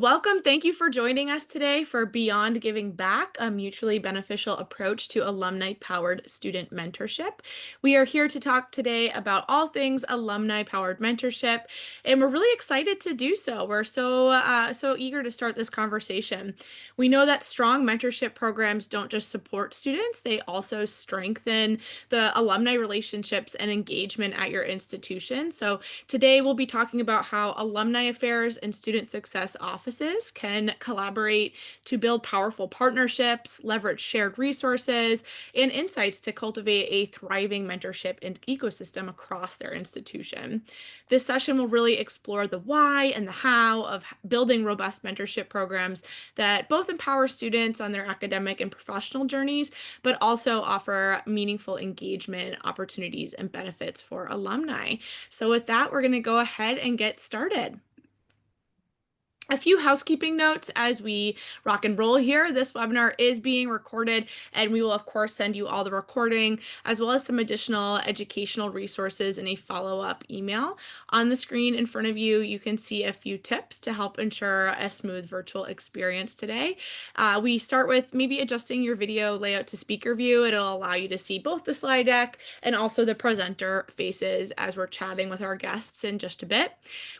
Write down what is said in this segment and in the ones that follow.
Welcome. Thank you for joining us today for Beyond Giving Back, a mutually beneficial approach to alumni-powered student mentorship. We are here to talk today about all things alumni-powered mentorship, and we're really excited to do so. We're so eager to start this conversation. We know that strong mentorship programs don't just support students; they also strengthen the alumni relationships and engagement at your institution. So today, we'll be talking about how alumni affairs and student success offices can collaborate to build powerful partnerships, leverage shared resources, and insights to cultivate a thriving mentorship and ecosystem across their institution. This session will really explore the why and the how of building robust mentorship programs that both empower students on their academic and professional journeys, but also offer meaningful engagement opportunities and benefits for alumni. So with that, we're going to go ahead and get started. A few housekeeping notes as we rock and roll here. This webinar is being recorded, and we will, of course, send you all the recording as well as some additional educational resources in a follow-up email. On the screen in front of you, you can see a few tips to help ensure a smooth virtual experience today. We start with maybe adjusting your video layout to speaker view. It'll allow you to see both the slide deck and also the presenter faces as we're chatting with our guests in just a bit.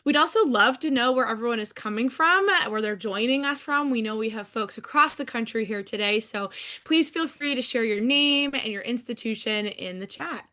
We'd also love to know where everyone is coming from, where they're joining us from. We know we have folks across the country here today, so please feel free to share your name and your institution in the chat.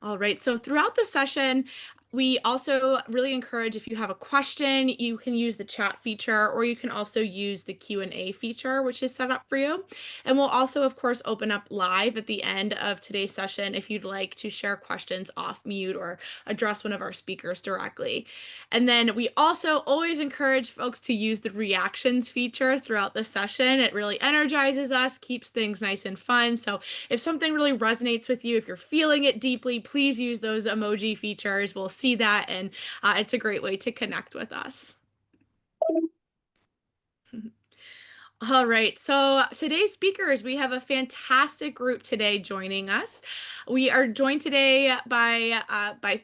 All right, so throughout the session, we also really encourage if you have a question, you can use the chat feature, or you can also use the Q&A feature, which is set up for you. And we'll also, of course, open up live at the end of today's session if you'd like to share questions off mute or address one of our speakers directly. And then we also always encourage folks to use the reactions feature throughout the session. It really energizes us, keeps things nice and fun. So if something really resonates with you, if you're feeling it deeply, please use those emoji features. We'll see that, and it's a great way to connect with us. All right, so today's speakers, we have a fantastic group today joining us. We are joined today by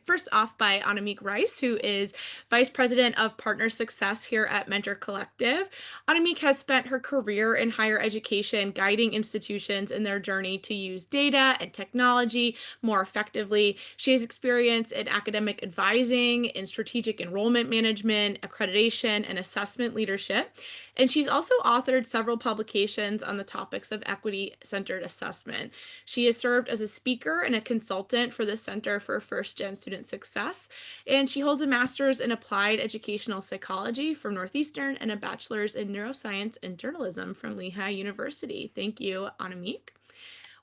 first off by Anamik Rice, who is Vice President of Partner Success here at Mentor Collective. Anamik has spent her career in higher education guiding institutions in their journey to use data and technology more effectively. She has experience in academic advising, in strategic enrollment management, accreditation, and assessment leadership. And she's also authored several publications on the topics of equity-centered assessment. She has served as a speaker and a consultant for the Center for First Gen Student Success, and she holds a master's in applied educational psychology from Northeastern and a bachelor's in neuroscience and journalism from Lehigh University. Thank you, Anamik.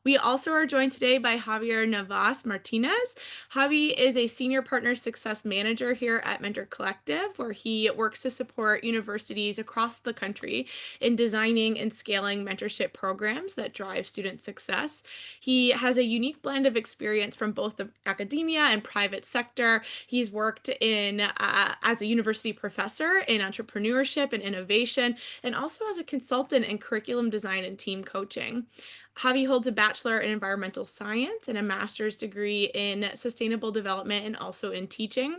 We also are joined today by Javier Navas Martinez. Javi is a senior partner success manager here at Mentor Collective, where he works to support universities across the country in designing and scaling mentorship programs that drive student success. He has a unique blend of experience from both the academia and private sector. He's worked in as a university professor in entrepreneurship and innovation, and also as a consultant in curriculum design and team coaching. Javi holds a bachelor in environmental science and a master's degree in sustainable development and also in teaching.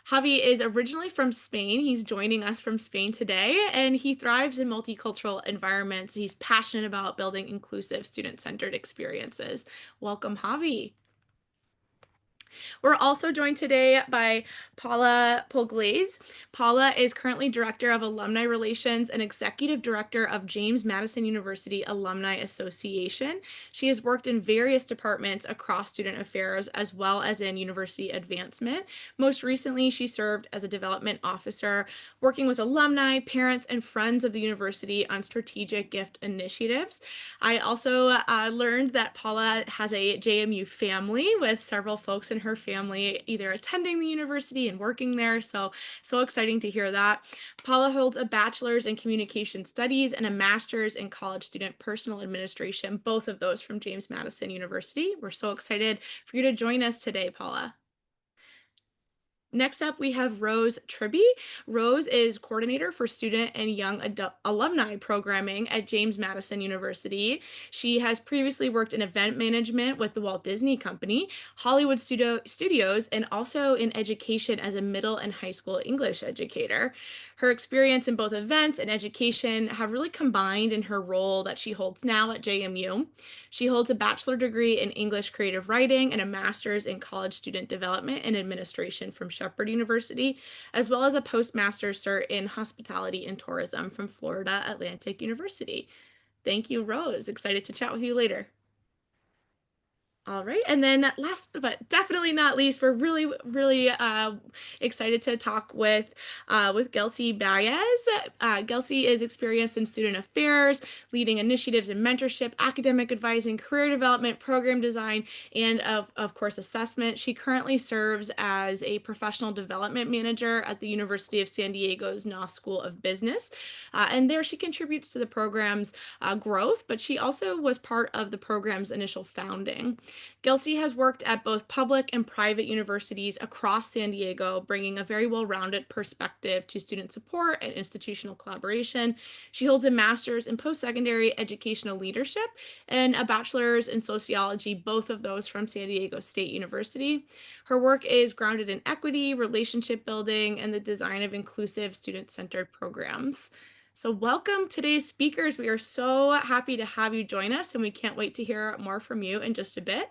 Javi is originally from Spain. He's joining us from Spain today, and he thrives in multicultural environments. He's passionate about building inclusive, student-centered experiences. Welcome, Javi. We're also joined today by Paula Polglaze. Paula is currently Director of Alumni Relations and Executive Director of James Madison University Alumni Association. She has worked in various departments across student affairs as well as in university advancement. Most recently, she served as a development officer, working with alumni, parents, and friends of the university on strategic gift initiatives. I also learned that Paula has a JMU family with several folks in her family either attending the university and working there. So exciting to hear that. Paula holds a bachelor's in communication studies and a master's in college student personal administration, both of those from James Madison University. We're so excited for you to join us today, Paula. Next up, we have Rose Tribby. Rose is coordinator for student and young adult alumni programming at James Madison University. She has previously worked in event management with the Walt Disney Company, Hollywood Studios, and also in education as a middle and high school English educator. Her experience in both events and education have really combined in her role that she holds now at JMU. She holds a bachelor degree in English creative writing and a master's in college student development and administration from Shepherd University, as well as a postmaster's cert in hospitality and tourism from Florida Atlantic University. Thank you, Rose. Excited to chat with you later. All right. And then last but definitely not least, we're really excited to talk with Gelsey Baez. Gelsey is experienced in student affairs, leading initiatives in mentorship, academic advising, career development, program design, and of course assessment. She currently serves as a professional development manager at the University of San Diego's Knopf School of Business. And there she contributes to the program's growth, but she also was part of the program's initial founding. Gelsey has worked at both public and private universities across San Diego, bringing a very well rounded perspective to student support and institutional collaboration. She holds a master's in post secondary educational leadership and a bachelor's in sociology, both of those from San Diego State University. Her work is grounded in equity, relationship building, and the design of inclusive student centered programs. So, welcome today's speakers. We are so happy to have you join us, and we can't wait to hear more from you in just a bit.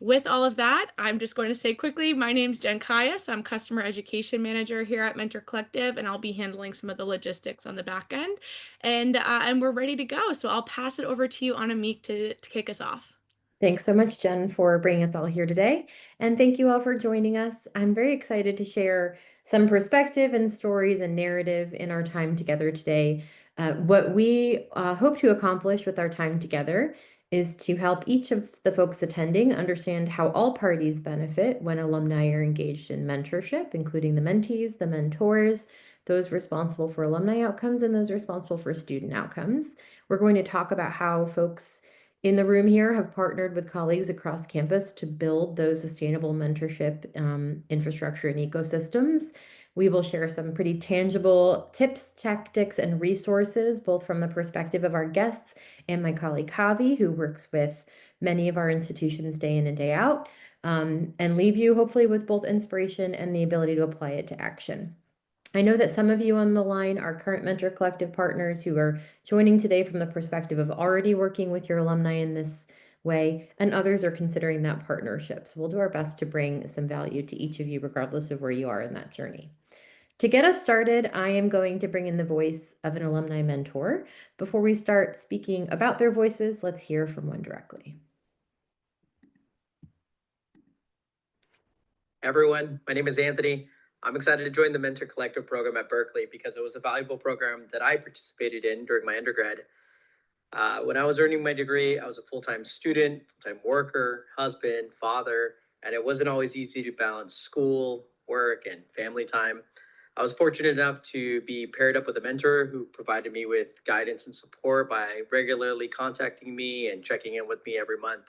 With all of that, I'm just going to say quickly, my name's Jen Caius. I'm Customer Education Manager here at Mentor Collective, and I'll be handling some of the logistics on the back end. And we're ready to go. So I'll pass it over to you, Anamik, to kick us off. Thanks so much, Jen, for bringing us all here today. And thank you all for joining us. I'm very excited to share some perspective and stories and narrative in our time together today. What we hope to accomplish with our time together is to help each of the folks attending understand how all parties benefit when alumni are engaged in mentorship, including the mentees, the mentors, those responsible for alumni outcomes, and those responsible for student outcomes. We're going to talk about how folks in the room here have partnered with colleagues across campus to build those sustainable mentorship infrastructure and ecosystems. We will share some pretty tangible tips, tactics, and resources, both from the perspective of our guests and my colleague Javi, who works with many of our institutions day in and day out, and leave you hopefully with both inspiration and the ability to apply it to action. I know that some of you on the line are current Mentor Collective partners who are joining today from the perspective of already working with your alumni in this way, and others are considering that partnership. So we'll do our best to bring some value to each of you, regardless of where you are in that journey. To get us started, I am going to bring in the voice of an alumni mentor. Before we start speaking about their voices, let's hear from one directly. Everyone, my name is Anthony. I'm excited to join the Mentor Collective program at Berkeley because it was a valuable program that I participated in during my undergrad. When I was earning my degree, I was a full-time student, full-time worker, husband, father, and it wasn't always easy to balance school, work, and family time. I was fortunate enough to be paired up with a mentor who provided me with guidance and support by regularly contacting me and checking in with me every month.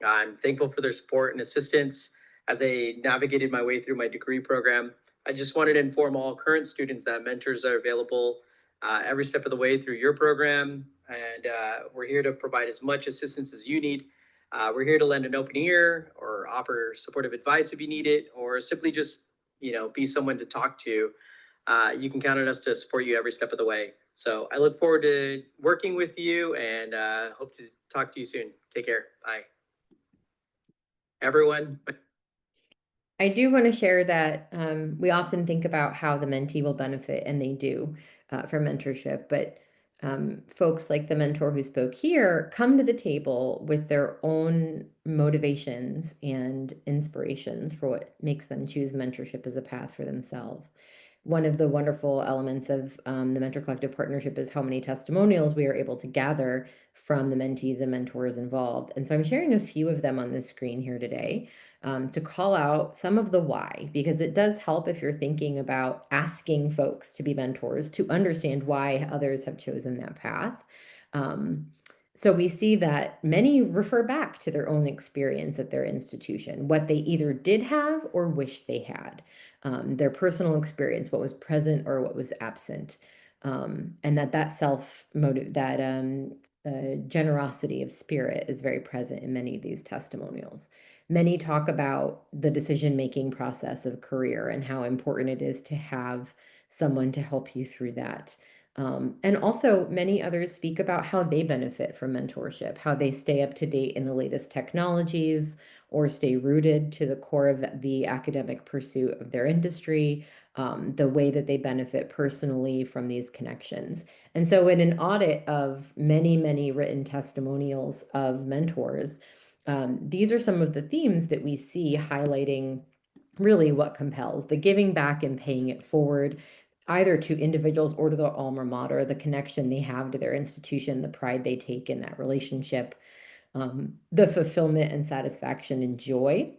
I'm thankful for their support and assistance as I navigated my way through my degree program. I just wanted to inform all current students that mentors are available every step of the way through your program, and we're here to provide as much assistance as you need. We're here to lend an open ear or offer supportive advice if you need it, or simply just be someone to talk to. You can count on us to support you every step of the way. So I look forward to working with you and hope to talk to you soon. Take care. Bye. Everyone. I do want to share that we often think about how the mentee will benefit, and they do from mentorship. But folks like the mentor who spoke here come to the table with their own motivations and inspirations for what makes them choose mentorship as a path for themselves. One of the wonderful elements of the Mentor Collective partnership is how many testimonials we are able to gather from the mentees and mentors involved. And so I'm sharing a few of them on the screen here today to call out some of the why, because it does help if you're thinking about asking folks to be mentors to understand why others have chosen that path. So we see that many refer back to their own experience at their institution, what they either did have or wish they had, their personal experience, what was present or what was absent, and that self motive, that generosity of spirit is very present in many of these testimonials. Many talk about the decision-making process of career and how important it is to have someone to help you through that. And also, many others speak about how they benefit from mentorship, how they stay up to date in the latest technologies or stay rooted to the core of the academic pursuit of their industry, the way that they benefit personally from these connections. And so, in an audit of many, many written testimonials of mentors, these are some of the themes that we see highlighting really what compels the giving back and paying it forward, either to individuals or to the alma mater, the connection they have to their institution, the pride they take in that relationship, the fulfillment and satisfaction and joy.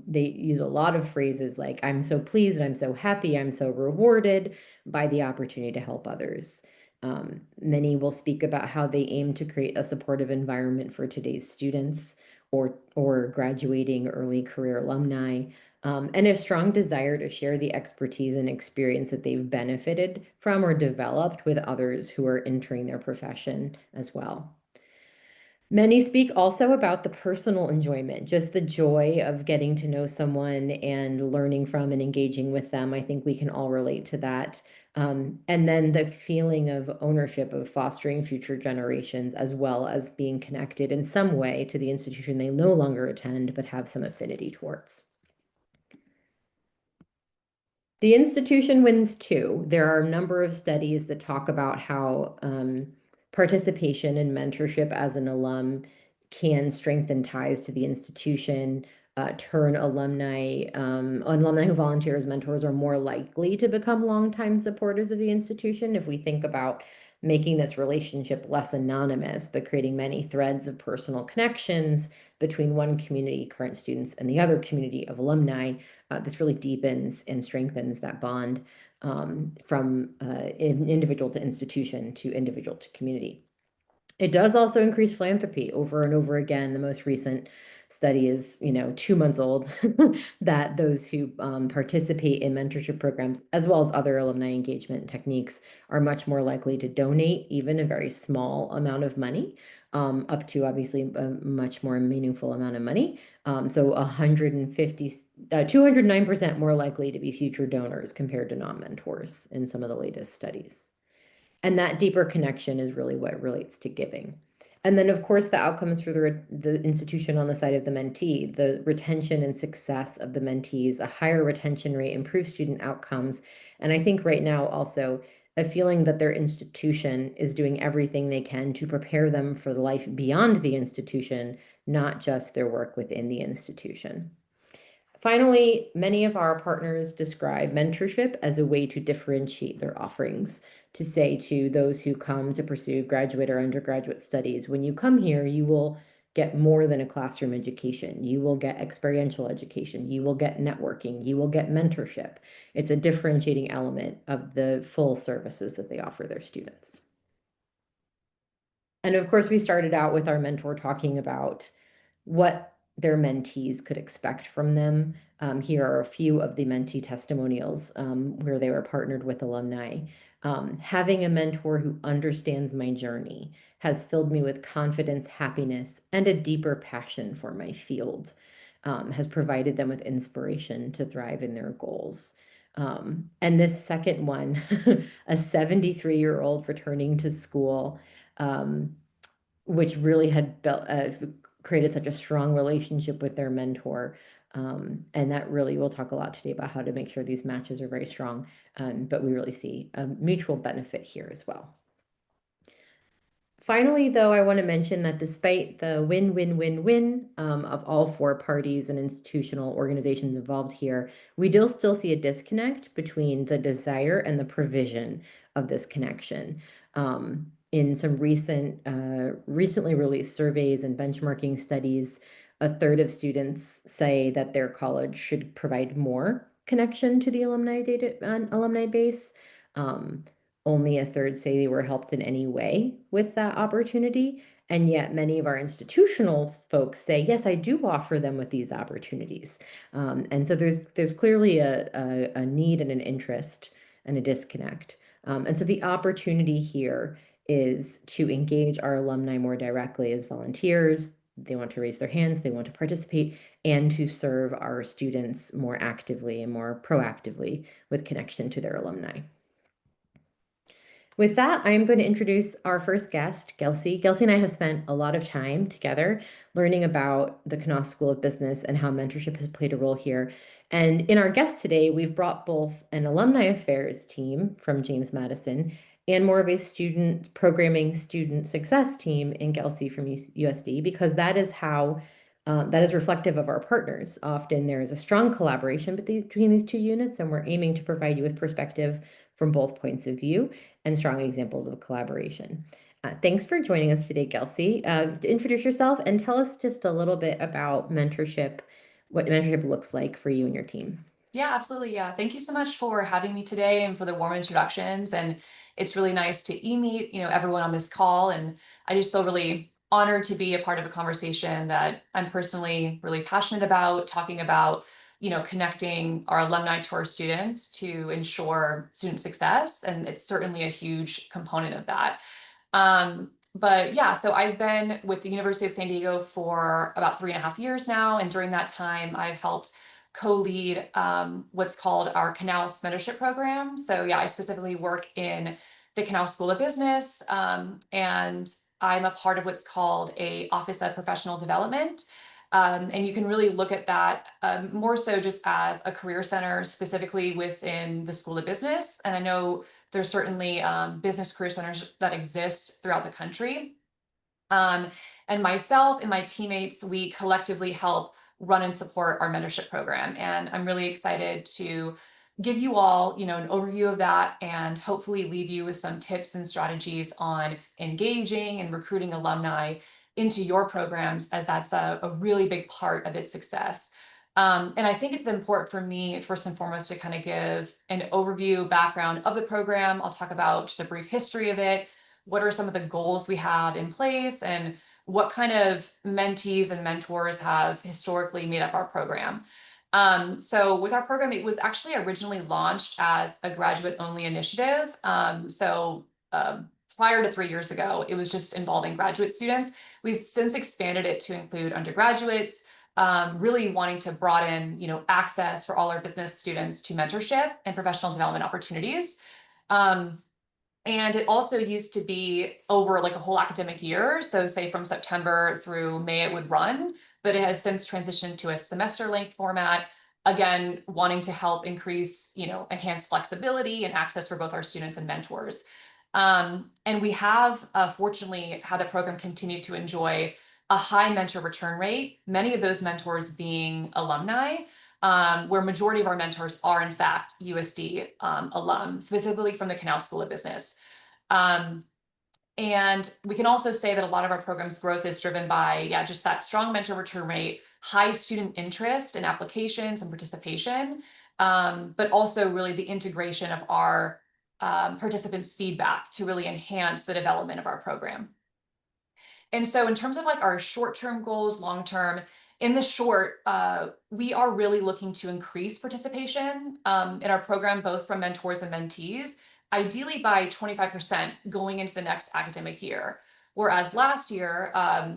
They use a lot of phrases like, I'm so pleased, I'm so happy, I'm so rewarded by the opportunity to help others. Many will speak about how they aim to create a supportive environment for today's students or graduating early career alumni, and a strong desire to share the expertise and experience that they've benefited from or developed with others who are entering their profession as well. Many speak also about the personal enjoyment, just the joy of getting to know someone and learning from and engaging with them. I think we can all relate to that. And then the feeling of ownership of fostering future generations, as well as being connected in some way to the institution they no longer attend, but have some affinity towards. The institution wins too. There are a number of studies that talk about how participation in mentorship as an alum can strengthen ties to the institution, turn alumni who volunteer as mentors are more likely to become longtime supporters of the institution. If we think about making this relationship less anonymous, but creating many threads of personal connections between one community, current students, and the other community of alumni, this really deepens and strengthens that bond from individual to institution to individual to community. It does also increase philanthropy over and over again. The most recent study is, 2 months old, that those who participate in mentorship programs, as well as other alumni engagement techniques, are much more likely to donate even a very small amount of money, up to obviously a much more meaningful amount of money. So 209% more likely to be future donors compared to non-mentors in some of the latest studies. And that deeper connection is really what relates to giving. And then, of course, the outcomes for the institution on the side of the mentee, the retention and success of the mentees, a higher retention rate, improved student outcomes. And I think right now also a feeling that their institution is doing everything they can to prepare them for the life beyond the institution, not just their work within the institution. Finally, many of our partners describe mentorship as a way to differentiate their offerings, to say to those who come to pursue graduate or undergraduate studies, when you come here, you will get more than a classroom education. You will get experiential education. You will get networking. You will get mentorship. It's a differentiating element of the full services that they offer their students. And of course, we started out with our mentor talking about what their mentees could expect from them. Here are a few of the mentee testimonials where they were partnered with alumni. Having a mentor who understands my journey has filled me with confidence, happiness, and a deeper passion for my field, has provided them with inspiration to thrive in their goals. And this second one, a 73-year-old returning to school, which really had built created such a strong relationship with their mentor. And that really, we'll talk a lot today about how to make sure these matches are very strong, but we really see a mutual benefit here as well. Finally, though, I want to mention that despite the win-win-win-win of all four parties and institutional organizations involved here, we do still see a disconnect between the desire and the provision of this connection. In some recently released surveys and benchmarking studies, a third of students say that their college should provide more connection to the alumni base. only a third say they were helped in any way with that opportunity. And yet many of our institutional folks say, yes, I do offer them with these opportunities. And so there's clearly a need and an interest and a disconnect. And so the opportunity here is to engage our alumni more directly as volunteers. They want to raise their hands, they want to participate, and to serve our students more actively and more proactively with connection to their alumni. With that, I am going to introduce our first guest, Gelsey. Gelsey and I have spent a lot of time together learning about the Knaus School of Business and how mentorship has played a role here. And in our guest today, we've brought both an alumni affairs team from James Madison and more of a student programming, student success team in Gelsey from USD, because that is how that is reflective of our partners. Often there is a strong collaboration between these two units, and we're aiming to provide you with perspective from both points of view and strong examples of collaboration. Thanks for joining us today, Gelsey. Introduce yourself and tell us just a little bit about mentorship, what mentorship looks like for you and your team. Yeah, absolutely. Yeah. Thank you so much for having me today and for the warm introductions. And it's really nice to meet, everyone on this call. And I just feel really honored to be a part of a conversation that I'm personally really passionate about, talking about, connecting our alumni to our students to ensure student success. And it's certainly a huge component of that. But yeah, so I've been with the University of San Diego for about 3.5 years now. And during that time, I've helped co-lead what's called our Knaus mentorship program. So yeah, I specifically work in the Knaus School of Business, and I'm a part of what's called a Office of Professional Development. And you can really look at that more so just as a career center specifically within the School of Business. And I know there's certainly business career centers that exist throughout the country. Um, and myself and my teammates, we collectively help run and support our mentorship program. And I'm really excited to give you all, an overview of that and hopefully leave you with some tips and strategies on engaging and recruiting alumni into your programs, as that's a really big part of its success. And I think it's important for me, first and foremost, to kind of give an overview background of the program. I'll talk about just a brief history of it. What are some of the goals we have in place, and what kind of mentees and mentors have historically made up our program? So with our program, it was actually originally launched as a graduate only initiative. Prior to 3 years ago, it was just involving graduate students. We've since expanded it to include undergraduates, really wanting to broaden, access for all our business students to mentorship and professional development opportunities. And it also used to be over like a whole academic year. So say from September through May, it would run, but it has since transitioned to a semester length format. Again, wanting to help increase, enhance flexibility and access for both our students and mentors. And we have fortunately had the program continue to enjoy a high mentor return rate, many of those mentors being alumni, where majority of our mentors are in fact USD alum, specifically from the Knaus School of Business. Um, and we can also say that a lot of our program's growth is driven by, just that strong mentor return rate, high student interest in applications and participation, but also really the integration of our participants' feedback to really enhance the development of our program. And so in terms of like our short-term goals, long-term, in the short, we are really looking to increase participation in our program, both from mentors and mentees, ideally by 25% going into the next academic year. Whereas last year,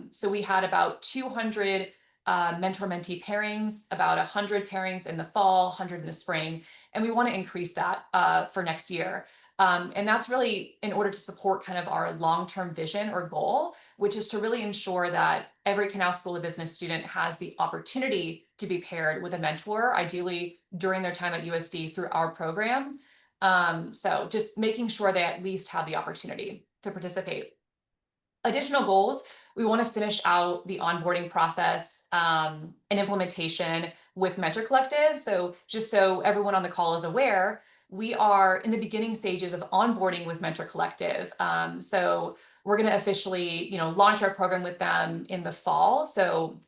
so we had about 200 mentor-mentee pairings, about 100 pairings in the fall, 100 in the spring, and we want to increase that for next year. And that's really in order to support kind of our long-term vision or goal, which is to really ensure that every Knaus School of Business student has the opportunity to be paired with a mentor, ideally during their time at USD through our program. So just making sure they at least have the opportunity to participate. Additional goals, we want to finish out the onboarding process and implementation with Mentor Collective. So just so everyone on the call is aware, we are in the beginning stages of onboarding with Mentor Collective. So we're going to officially, launch our program with them in the fall. So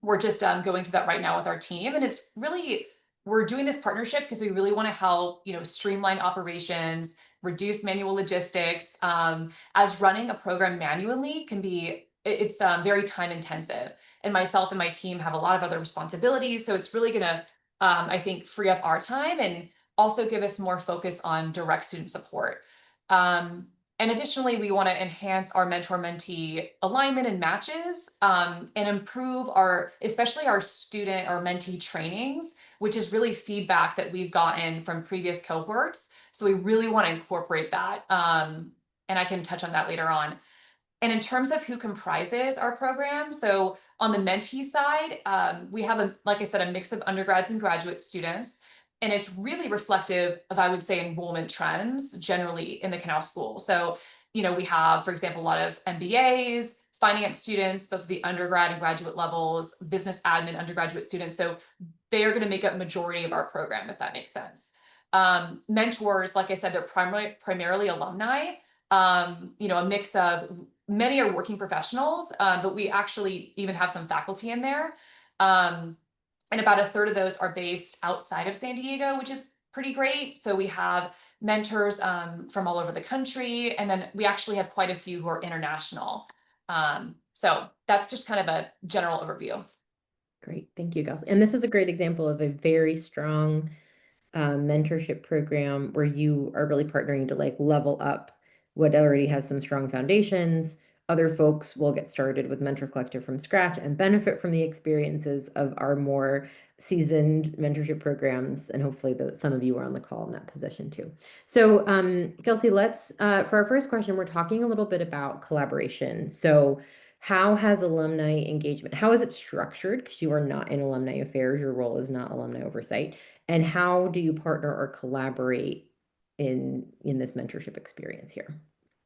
we're just going through that right now with our team. And it's really, we're doing this partnership because we really want to help, streamline operations, reduce manual logistics, as running a program manually can be, it's very time intensive. And myself and my team have a lot of other responsibilities. So it's really going to, I think, free up our time and also give us more focus on direct student support. Um, and additionally, we want to enhance our mentor-mentee alignment and matches, and improve our, especially our student or mentee trainings, which is really feedback that we've gotten from previous cohorts. So we really want to incorporate that. And I can touch on that later on. And in terms of who comprises our program, so on the mentee side, we have, like I said, a mix of undergrads and graduate students. And it's really reflective of, I would say, enrollment trends generally in the Canal School. So, we have, for example, a lot of MBAs, finance students, both the undergrad and graduate levels, business admin undergraduate students. So they are going to make up majority of our program, if that makes sense. Mentors, like I said, they're primarily alumni. A mix of, many are working professionals, but we actually even have some faculty in there. And about a third of those are based outside of San Diego, which is pretty great. So we have mentors from all over the country. And then we actually have quite a few who are international. So that's just kind of a general overview. Great. Thank you, Gals. And this is a great example of a very strong mentorship program where you are really partnering to like level up what already has some strong foundations. Other folks will get started with Mentor Collective from scratch and benefit from the experiences of our more seasoned mentorship programs. And hopefully some of you are on the call in that position too. So Kelsey, let's, for our first question, we're talking a little bit about collaboration. So how has alumni engagement, how is it structured? Because you are not in alumni affairs, your role is not alumni oversight. And how do you partner or collaborate in this mentorship experience here?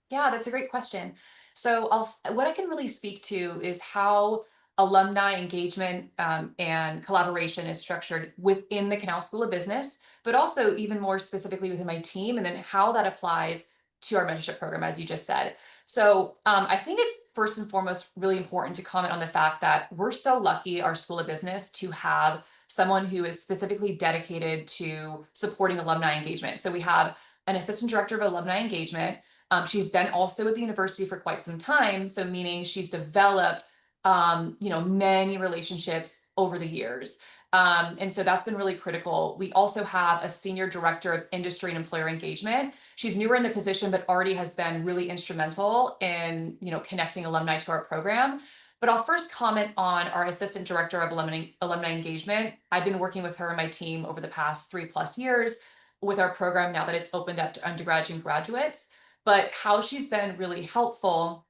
Yeah, that's a great question. So what I can really speak to is how alumni engagement and collaboration is structured within the Canal School of Business, but also even more specifically within my team, and then how that applies to our mentorship program, as you just said. So I think it's first and foremost really important to comment on the fact that we're so lucky, our School of Business, to have someone who is specifically dedicated to supporting alumni engagement. So we have an assistant director of alumni engagement. She's been also at the university for quite some time, so meaning she's developed, many relationships over the years. And so that's been really critical. We also have a senior director of industry and employer engagement. She's newer in the position, but already has been really instrumental in, connecting alumni to our program. But I'll first comment on our assistant director of alumni engagement. I've been working with her and my team over the past 3+ years with our program now that it's opened up to undergrads and graduates. But how she's been really helpful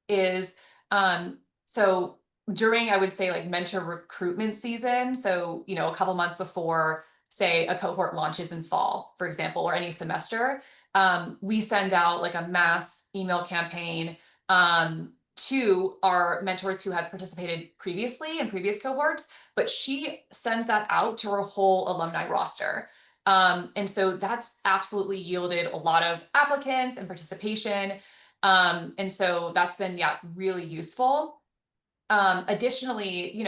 is, so during, I would say, like mentor recruitment season. So, a couple months before, say, a cohort launches in fall, for example, or any semester, we send out like a mass email campaign to our mentors who had participated previously in previous cohorts, but she sends that out to her whole alumni roster. And so that's absolutely yielded a lot of applicants and participation. And so that's been, really useful. Additionally,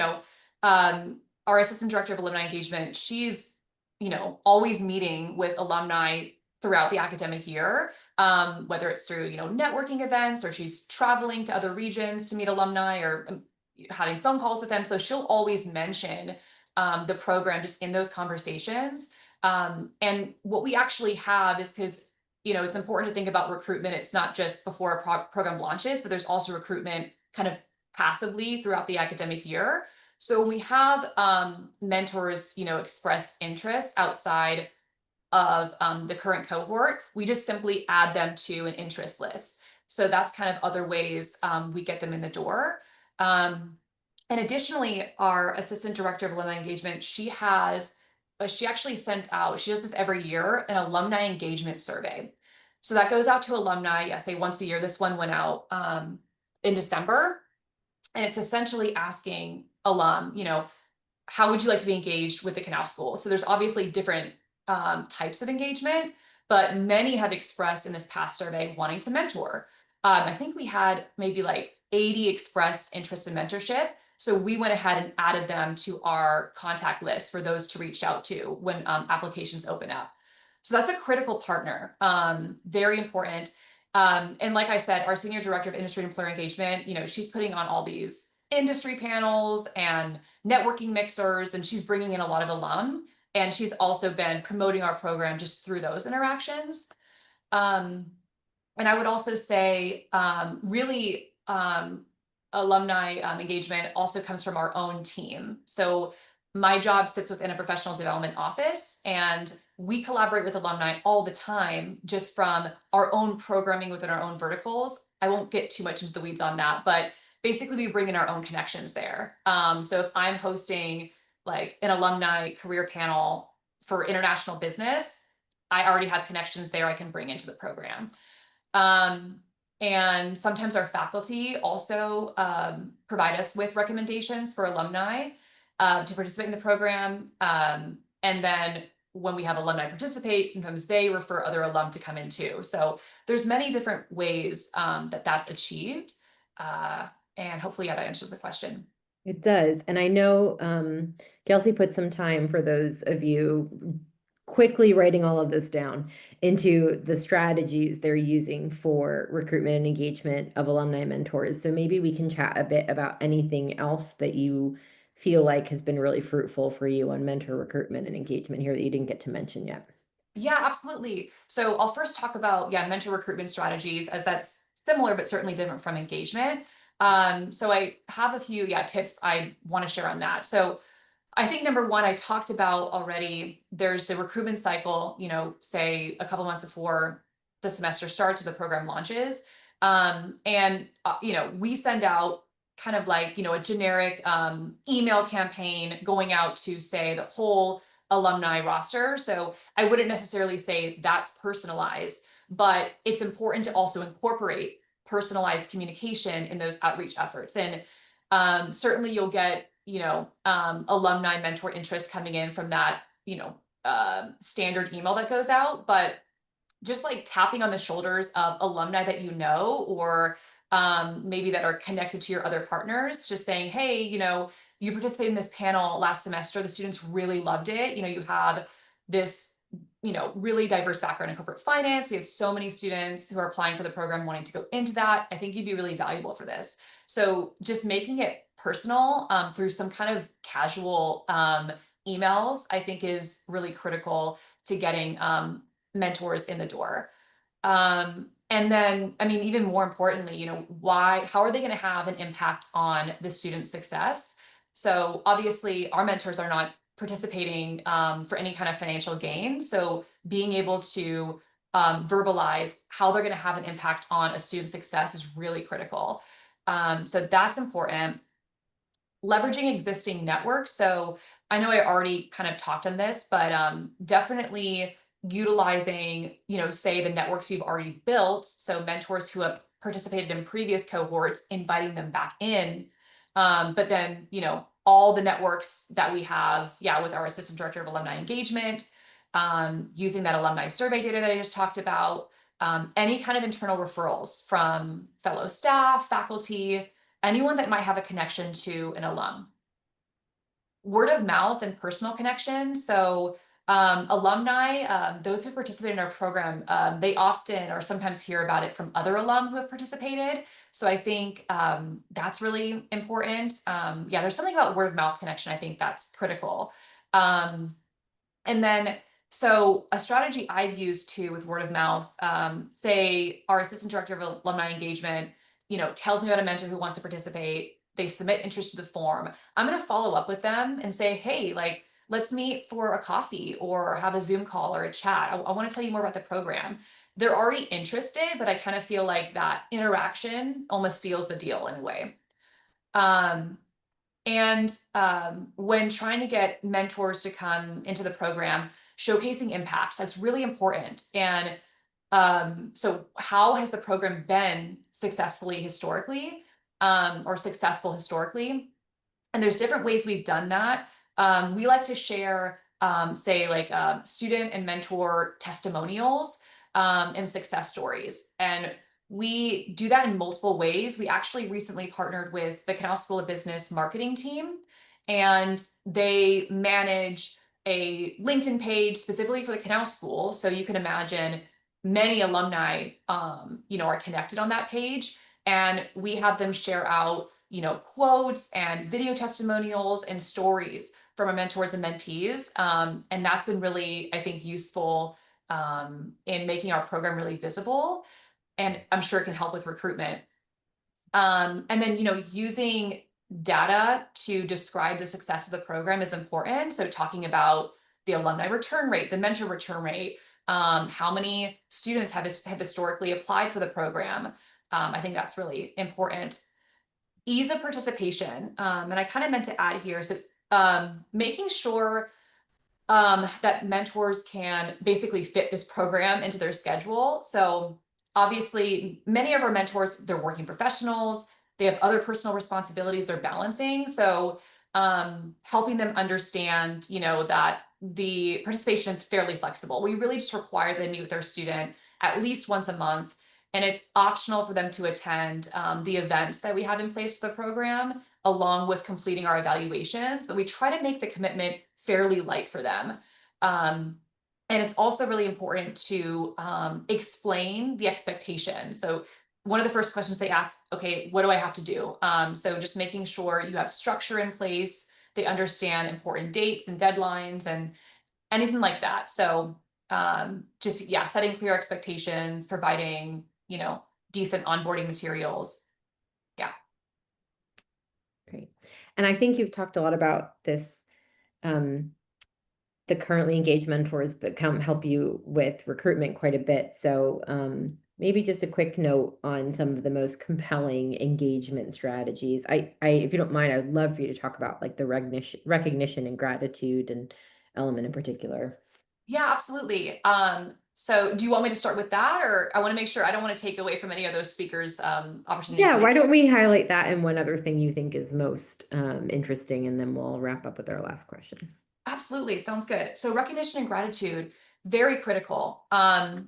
our assistant director of alumni engagement, she's, always meeting with alumni throughout the academic year, whether it's through, networking events, or she's traveling to other regions to meet alumni, or having phone calls with them. So she'll always mention the program just in those conversations. And what we actually have is, because it's important to think about recruitment. It's not just before a program launches, but there's also recruitment kind of passively throughout the academic year. So when we have mentors, express interest outside of the current cohort, we just simply add them to an interest list. So that's kind of other ways we get them in the door. And additionally, our assistant director of alumni engagement, she actually sent out, she does this every year, an alumni engagement survey. So that goes out to alumni, I say once a year. This one went out in December. And it's essentially asking alum, how would you like to be engaged with the Canal School? So there's obviously different types of engagement, but many have expressed in this past survey wanting to mentor. I think we had maybe like 80 expressed interest in mentorship. So we went ahead and added them to our contact list for those to reach out to when applications open up. So that's a critical partner, very important. And like I said, our senior director of industry and employer engagement, she's putting on all these industry panels and networking mixers, and she's bringing in a lot of alum. And she's also been promoting our program just through those interactions. Um, and I would also say, really, alumni engagement also comes from our own team. So my job sits within a professional development office, and we collaborate with alumni all the time, just from our own programming within our own verticals. I won't get too much into the weeds on that, but basically we bring in our own connections there. So if I'm hosting like an alumni career panel for international business, I already have connections there I can bring into the program. Um, and sometimes our faculty also provide us with recommendations for alumni to participate in the program. And then when we have alumni participate, sometimes they refer other alum to come in too. So there's many different ways that that's achieved. And hopefully, yeah, that answers the question. It does. And I know Kelsey put some time for those of you quickly writing all of this down into the strategies they're using for recruitment and engagement of alumni mentors. So maybe we can chat a bit about anything else that you feel like has been really fruitful for you on mentor recruitment and engagement here that you didn't get to mention yet. Yeah, absolutely. So I'll first talk about, mentor recruitment strategies, as that's similar, but certainly different from engagement. So I have a few, tips I want to share on that. So I think number one, I talked about already, there's the recruitment cycle, say a couple months before the semester starts or the program launches. We send out kind of like, a generic email campaign going out to, say, the whole alumni roster. So I wouldn't necessarily say that's personalized, but it's important to also incorporate personalized communication in those outreach efforts. And certainly you'll get, alumni mentor interest coming in from that, standard email that goes out, but just like tapping on the shoulders of alumni that or maybe that are connected to your other partners, just saying, hey, you participated in this panel last semester, the students really loved it. You have this, really diverse background in corporate finance. We have so many students who are applying for the program wanting to go into that. I think you'd be really valuable for this. So just making it personal through some kind of casual emails, I think is really critical to getting mentors in the door. And then, I mean, even more importantly, how are they going to have an impact on the student's success? So obviously our mentors are not participating for any kind of financial gain. So being able to verbalize how they're going to have an impact on a student's success is really critical. So that's important. Leveraging existing networks. So I know I already kind of talked on this, but definitely utilizing, say the networks you've already built. So mentors who have participated in previous cohorts, inviting them back in. But then, all the networks that we have, with our assistant director of alumni engagement, using that alumni survey data that I just talked about, any kind of internal referrals from fellow staff, faculty, anyone that might have a connection to an alum. Word of mouth and personal connection. So alumni, those who participate in our program, they often or sometimes hear about it from other alum who have participated. So I think that's really important. There's something about word of mouth connection. I think that's critical. And then, so a strategy I've used too with word of mouth, say our assistant director of alumni engagement, tells me about a mentor who wants to participate. They submit interest to the form. I'm going to follow up with them and say, hey, like, let's meet for a coffee or have a Zoom call or a chat. I want to tell you more about the program. They're already interested, but I kind of feel like that interaction almost seals the deal in a way. When trying to get mentors to come into the program, showcasing impact, that's really important. And so how has the program been successfully historically, or successful historically? And there's different ways we've done that. We like to share, say, like student and mentor testimonials and success stories. And we do that in multiple ways. We actually recently partnered with the Canal School of Business marketing team, and they manage a LinkedIn page specifically for the Canal School. So you can imagine many alumni, are connected on that page, and we have them share out, quotes and video testimonials and stories from our mentors and mentees. And that's been really, I think, useful in making our program really visible. And I'm sure it can help with recruitment. And then, using data to describe the success of the program is important. So talking about the alumni return rate, the mentor return rate, how many students have historically applied for the program. I think that's really important. Ease of participation. And I kind of meant to add here. So making sure that mentors can basically fit this program into their schedule. So obviously, many of our mentors, they're working professionals, they have other personal responsibilities they're balancing. So helping them understand, that the participation is fairly flexible. We really just require them to meet with their student at least once a month. And it's optional for them to attend the events that we have in place for the program, along with completing our evaluations, but we try to make the commitment fairly light for them. And it's also really important to explain the expectations. So one of the first questions they ask, okay, what do I have to do? So just making sure you have structure in place, they understand important dates and deadlines and anything like that. So setting clear expectations, providing, decent onboarding materials. Yeah. Great. And I think you've talked a lot about this, the currently engaged mentors, but can help you with recruitment quite a bit. So maybe just a quick note on some of the most compelling engagement strategies. If you don't mind, I'd love for you to talk about like the recognition and gratitude and element in particular. Yeah, absolutely. So do you want me to start with that, or I want to make sure I don't want to take away from any of those speakers' opportunities Yeah, to why speak? don't we highlight that and one other thing you think is most interesting, and then we'll wrap up with our last question. Absolutely. It sounds good. So recognition and gratitude, very critical. And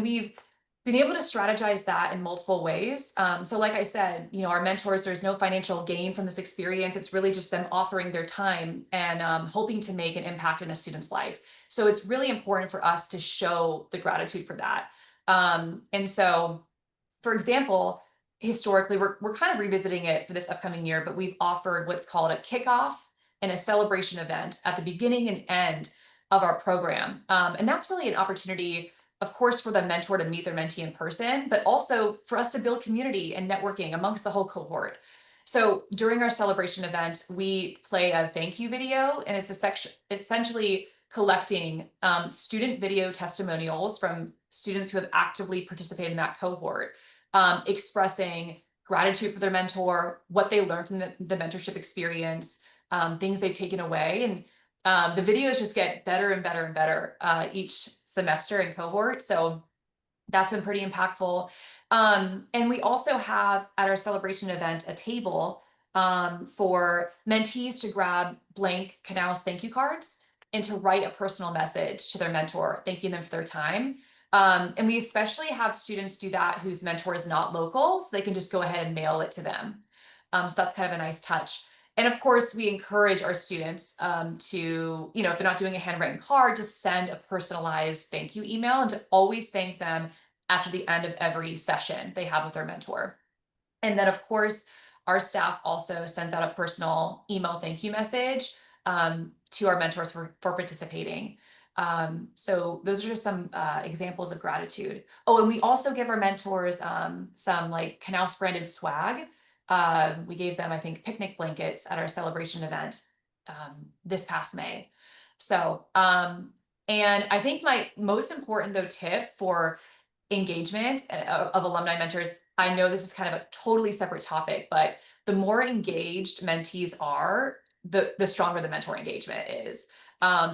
we've been able to strategize that in multiple ways. So like I said, our mentors, there's no financial gain from this experience. It's really just them offering their time and hoping to make an impact in a student's life. So it's really important for us to show the gratitude for that. And so, for example, historically, we're kind of revisiting it for this upcoming year, but we've offered what's called a kickoff and a celebration event at the beginning and end of our program. And that's really an opportunity, of course, for the mentor to meet their mentee in person, but also for us to build community and networking amongst the whole cohort. So during our celebration event, we play a thank you video, and it's essentially collecting student video testimonials from students who have actively participated in that cohort, expressing gratitude for their mentor, what they learned from the mentorship experience, things they've taken away. And the videos just get better and better and better each semester and cohort. So that's been pretty impactful. And we also have at our celebration event a table for mentees to grab blank Canals thank you cards and to write a personal message to their mentor, thanking them for their time. And we especially have students do that whose mentor is not local, so they can just go ahead and mail it to them. So that's kind of a nice touch. And of course, we encourage our students to, if they're not doing a handwritten card, to send a personalized thank you email and to always thank them after the end of every session they have with their mentor. And then, of course, our staff also sends out a personal email thank you message to our mentors for participating. So those are just some examples of gratitude. Oh, and we also give our mentors some like Canals branded swag. We gave them, I think, picnic blankets at our celebration event this past May. So, and I think my most important though tip for engagement of alumni mentors, I know this is kind of a totally separate topic, but the more engaged mentees are, the stronger the mentor engagement is.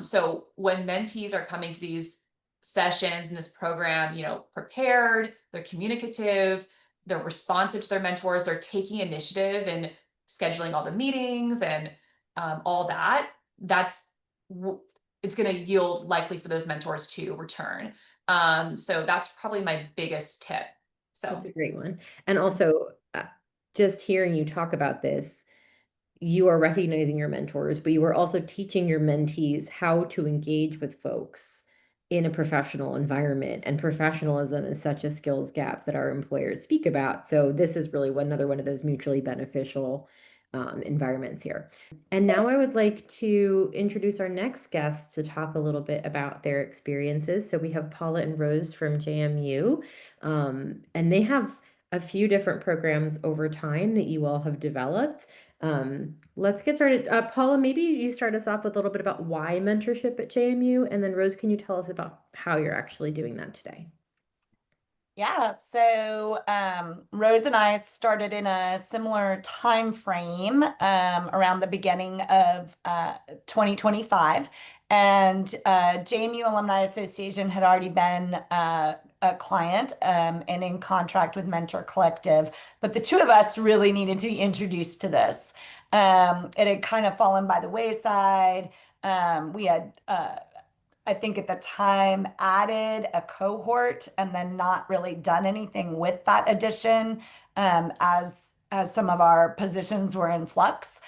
So when mentees are coming to these sessions in this program, prepared, they're communicative, they're responsive to their mentors, they're taking initiative and scheduling all the meetings and all that, it's going to yield likely for those mentors to return. So that's probably my biggest tip. That's So a great one. And also, just hearing you talk about this, you are recognizing your mentors, but you are also teaching your mentees how to engage with folks in a professional environment. And professionalism is such a skills gap that our employers speak about. So this is really another one of those mutually beneficial environments here. And now I would like to introduce our next guests to talk a little bit about their experiences. So we have Paula and Rose from JMU, and they have a few different programs over time that you all have developed. Let's get started. Paula, maybe you start us off with a little bit about why mentorship at JMU, and then Rose, can you tell us about how you're actually doing that today? Yeah, so Rose and I started in a similar time frame around the beginning of 2025, and JMU Alumni Association had already been a client and in contract with Mentor Collective, but the two of us really needed to be introduced to this. It had kind of fallen by the wayside. We had I think at the time added a cohort and then not really done anything with that addition as some of our positions were in flux.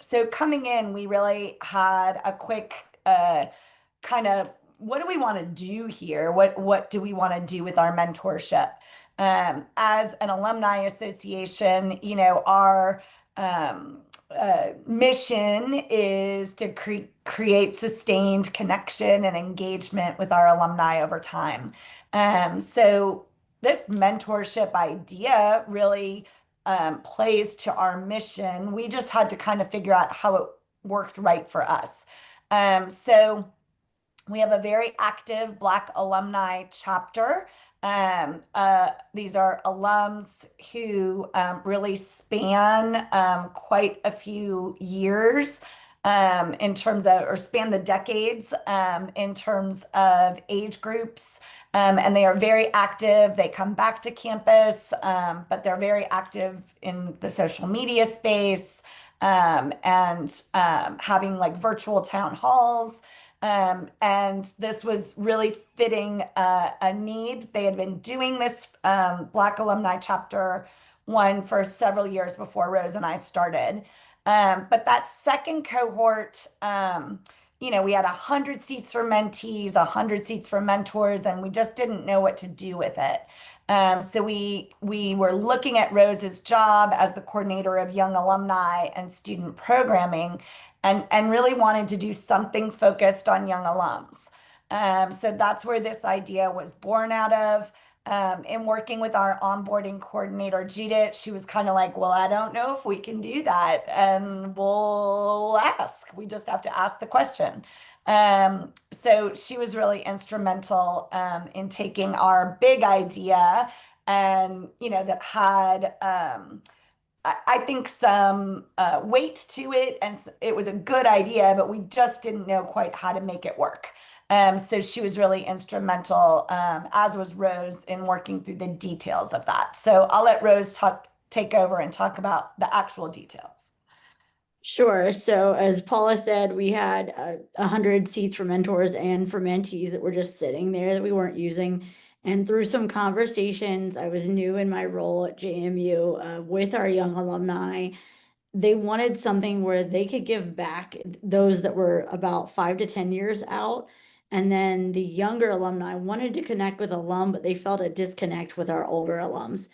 So coming in, we really had a quick kind of what do we want to do here? What do we want to do with our mentorship? As an alumni association, our mission is to create sustained connection and engagement with our alumni over time. So this mentorship idea really plays to our mission. We just had to kind of figure out how it worked right for us. So we have a very active Black alumni chapter. These are alums who really span quite a few years in terms of, or span the decades in terms of age groups. And they are very active. They come back to campus, but they're very active in the social media space and having like virtual town halls. And this was really fitting a need. They had been doing this Black Alumni Chapter 1 for several years before Rose and I started. But that second cohort, we had 100 seats for mentees, 100 seats for mentors, and we just didn't know what to do with it. So we were looking at Rose's job as the coordinator of young alumni and student programming, and really wanted to do something focused on young alums. So that's where this idea was born out of. In working with our onboarding coordinator, Judith, she was kind of like, well, I don't know if we can do that. And we'll ask. We just have to ask the question. So she was really instrumental in taking our big idea and, that had I think some weight to it, and it was a good idea, but we just didn't know quite how to make it work. So she was really instrumental, as was Rose, in working through the details of that. So I'll let Rose take over and talk about the actual details. Sure. So as Paula said, we had 100 seats for mentors and for mentees that were just sitting there that we weren't using. And through some conversations, I was new in my role at JMU with our young alumni. They wanted something where they could give back those that were about 5 to 10 years out. And then the younger alumni wanted to connect with alum, but they felt a disconnect with our older alums.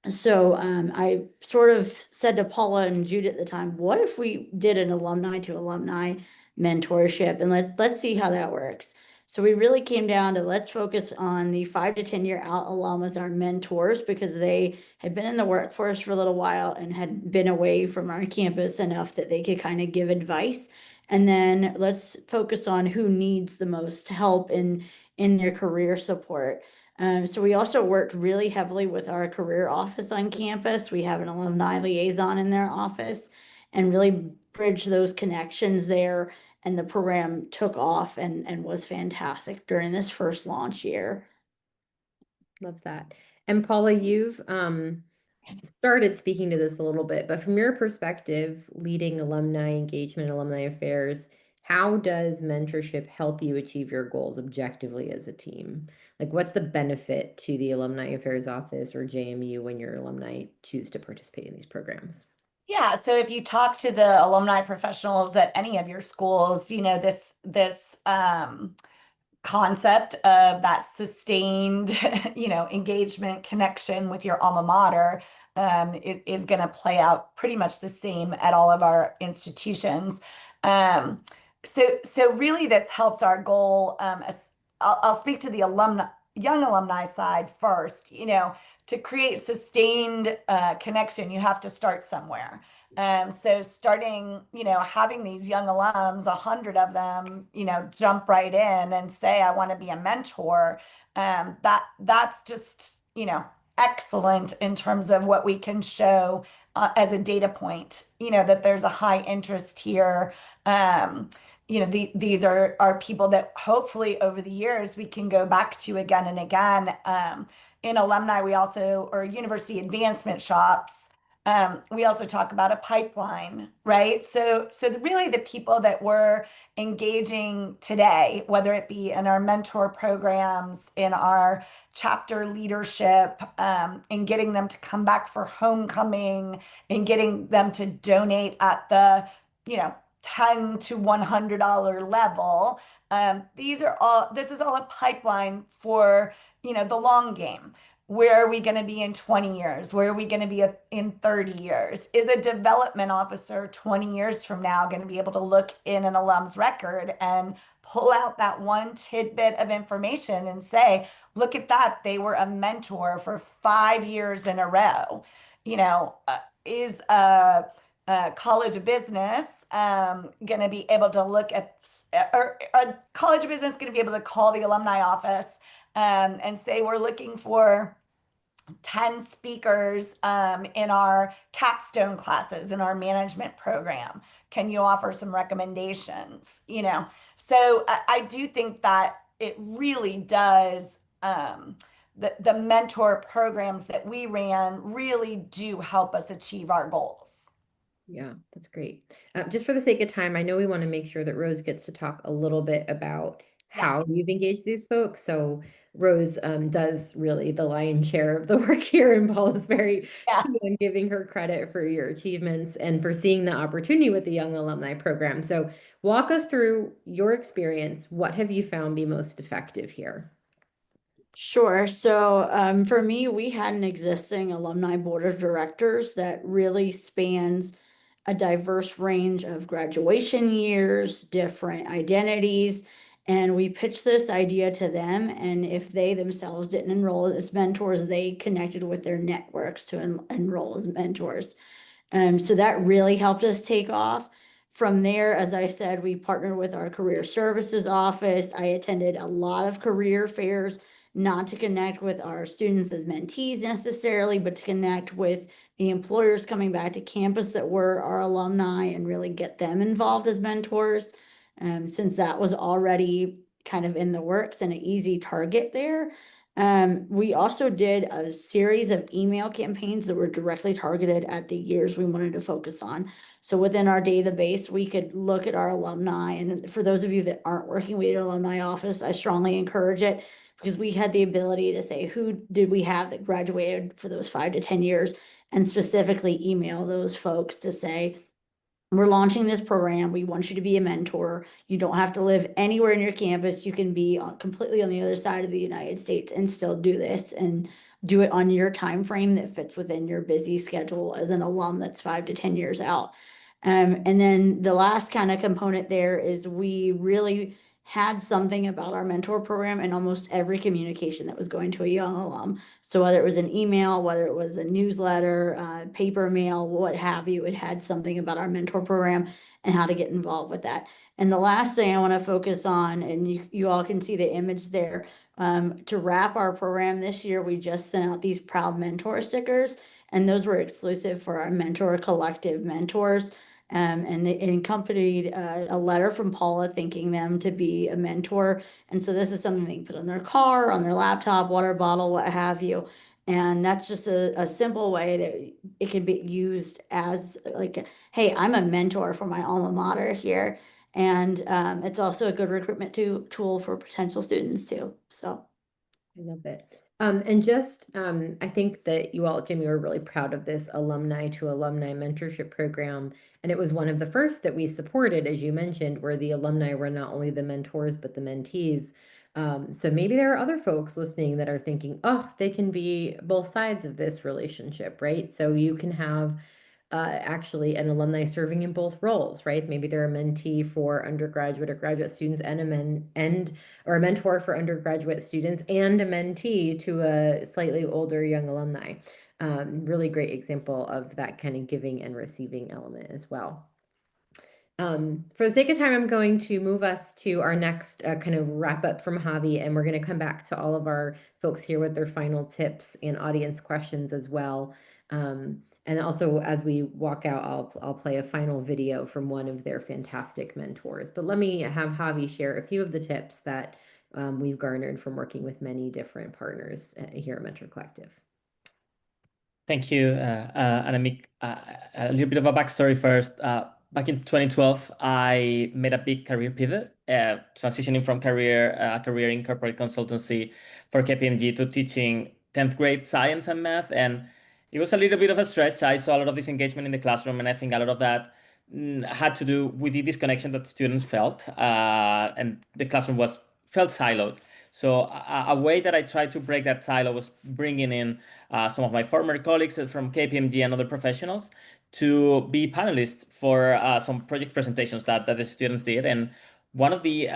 So I sort of said to Paula and Jude at the time, what if we did an alumni to alumni mentorship, and let's see how that works. So we really came down to let's focus on the 5 to 10 year out alum as our mentors, because they had been in the workforce for a little while and had been away from our campus enough that they could kind of give advice. And then let's focus on who needs the most help in their career support. So we also worked really heavily with our career office on campus. We have an alumni liaison in their office, and really bridged those connections there. And the program took off and was fantastic during this first launch year. Love that. And Paula, you've started speaking to this a little bit, but from your perspective, leading alumni engagement, alumni affairs, how does mentorship help you achieve your goals objectively as a team? Like, what's the benefit to the Alumni Affairs Office or JMU when your alumni choose to participate in these programs? Yeah, so if you talk to the alumni professionals at any of your schools, this concept of that sustained, engagement connection with your alma mater, it is going to play out pretty much the same at all of our institutions. So really, this helps our goal. I'll speak to the young alumni side first. To create sustained connection, you have to start somewhere. So starting, having these young alums, 100 of them, jump right in and say, I want to be a mentor. That's just, excellent in terms of what we can show as a data point, that there's a high interest here. These are people that hopefully over the years we can go back to again and again. In alumni, we also, or university advancement shops, we also talk about a pipeline, right? So really the people that we're engaging today, whether it be in our mentor programs, in our chapter leadership, in getting them to come back for homecoming, and getting them to donate at the, $10 to $100 level. This is all a pipeline for, the long game. Where are we going to be in 20 years? Where are we going to be in 30 years? Is a development officer 20 years from now going to be able to look in an alum's record and pull out that one tidbit of information and say, look at that, they were a mentor for 5 years in a row? Is a college of business going to be able to look at, or a college of business going to be able to call the alumni office and say, we're looking for 10 speakers in our capstone classes in our management program. Can you offer some recommendations? So I do think that it really does. The mentor programs that we ran really do help us achieve our goals. Yeah, that's great. Just for the sake of time, I know we want to make sure that Rose gets to talk a little bit about Yeah. how you've engaged these folks. So Rose does really the lion's share of the work here, and Paul is very Yes. key on giving her credit for your achievements and for seeing the opportunity with the Young Alumni Program. So walk us through your experience. What have you found be most effective here? Sure. So for me, we had an existing alumni board of directors that really spans a diverse range of graduation years, different identities. And we pitched this idea to them. And if they themselves didn't enroll as mentors, they connected with their networks to enroll as mentors. So that really helped us take off. From there, as I said, we partnered with our career services office. I attended a lot of career fairs, not to connect with our students as mentees necessarily, but to connect with the employers coming back to campus that were our alumni and really get them involved as mentors. Since that was already kind of in the works and an easy target there. We also did a series of email campaigns that were directly targeted at the years we wanted to focus on. So within our database, we could look at our alumni. And for those of you that aren't working with your alumni office, I strongly encourage it, because we had the ability to say, who did we have that graduated for those 5 to 10 years, and specifically email those folks to say, we're launching this program. We want you to be a mentor. You don't have to live anywhere in your campus. You can be completely on the other side of the United States and still do this, and do it on your time frame that fits within your busy schedule as an alum that's 5 to 10 years out. And then the last kind of component there is we really had something about our mentor program in almost every communication that was going to a young alum. So whether it was an email, whether it was a newsletter, paper mail, what have you, it had something about our mentor program and how to get involved with that. And the last thing I want to focus on, and you all can see the image there, to wrap our program this year, we just sent out these Proud Mentor stickers, and those were exclusive for our Mentor Collective mentors. And it accompanied a letter from Paula thanking them to be a mentor. And so this is something they can put on their car, on their laptop, water bottle, what have you. And that's just a simple way that it can be used as like, hey, I'm a mentor for my alma mater here. And it's also a good recruitment tool for potential students too. So. I love it. And just, I think that you all, Jimmy, are really proud of this alumni to alumni mentorship program. And it was one of the first that we supported, as you mentioned, where the alumni were not only the mentors, but the mentees. So maybe there are other folks listening that are thinking, oh, they can be both sides of this relationship, right? So you can have actually an alumni serving in both roles, right? Maybe they're a mentee for undergraduate or graduate students and or a mentor for undergraduate students and a mentee to a slightly older young alumni. Really great example of that kind of giving and receiving element as well. For the sake of time, I'm going to move us to our next kind of wrap up from Javi, and we're going to come back to all of our folks here with their final tips and audience questions as well. And also, as we walk out, I'll play a final video from one of their fantastic mentors. But let me have Javi share a few of the tips that we've garnered from working with many different partners here at Mentor Collective. Thank you, Annemiek. A little bit of a backstory first. Back in 2012, I made a big career pivot, transitioning from career in corporate consultancy for KPMG to teaching 10th grade science and math. And it was a little bit of a stretch. I saw a lot of disengagement in the classroom, and I think a lot of that had to do with the disconnection that students felt, and the classroom felt siloed. So a way that I tried to break that silo was bringing in some of my former colleagues from KPMG and other professionals to be panelists for some project presentations that the students did. And one of the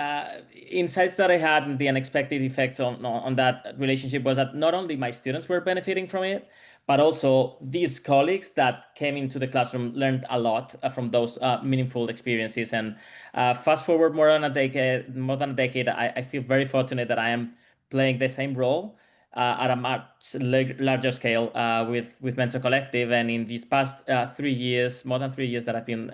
insights that I had and the unexpected effects on that relationship was that not only my students were benefiting from it, but also these colleagues that came into the classroom learned a lot from those meaningful experiences. And fast forward more than a decade, I feel very fortunate that I am playing the same role at a much larger scale with Mentor Collective. And in these past 3 years, more than 3 years that I've been